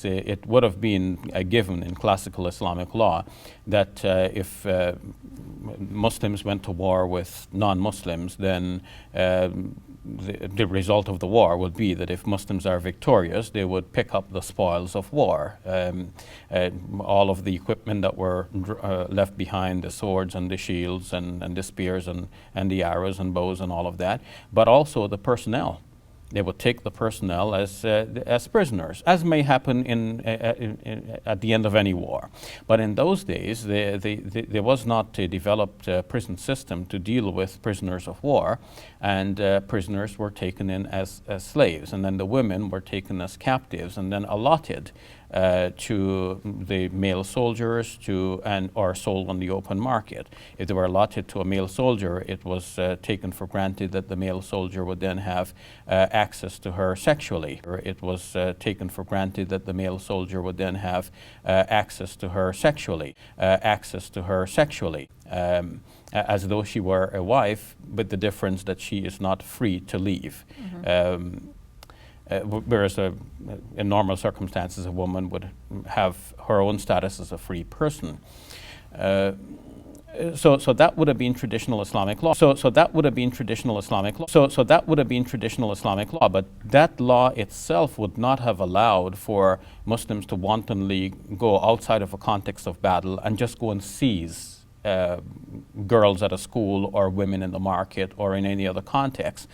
It would have been a given in classical Islamic law that if Muslims went to war with non-Muslims, then the result of the war would be that if Muslims are victorious, they would pick up the spoils of war. All of the equipment that were left behind, the swords and the shields and the spears and the arrows and bows and all of that, but also the personnel. They would take the personnel as prisoners, as may happen at the end of any war. But in those days, there was not a developed prison system to deal with prisoners of war, and prisoners were taken in as slaves, and then the women were taken as captives and then allotted to the male soldiers or sold on the open market. If they were allotted to a male soldier, it was taken for granted that the male soldier would then have access to her sexually. Or it was taken for granted that the male soldier would then have access to her sexually, as though she were a wife, with the difference that she is not free to leave. Mm-hmm. Whereas in normal circumstances, a woman would have her own status as a free person. So that would have been traditional Islamic law. So that would have been traditional Islamic law. So that would have been traditional Islamic law. But that law itself would not have allowed for Muslims to wantonly go outside of a context of battle and just go and seize girls at a school or women in the market or in any other context.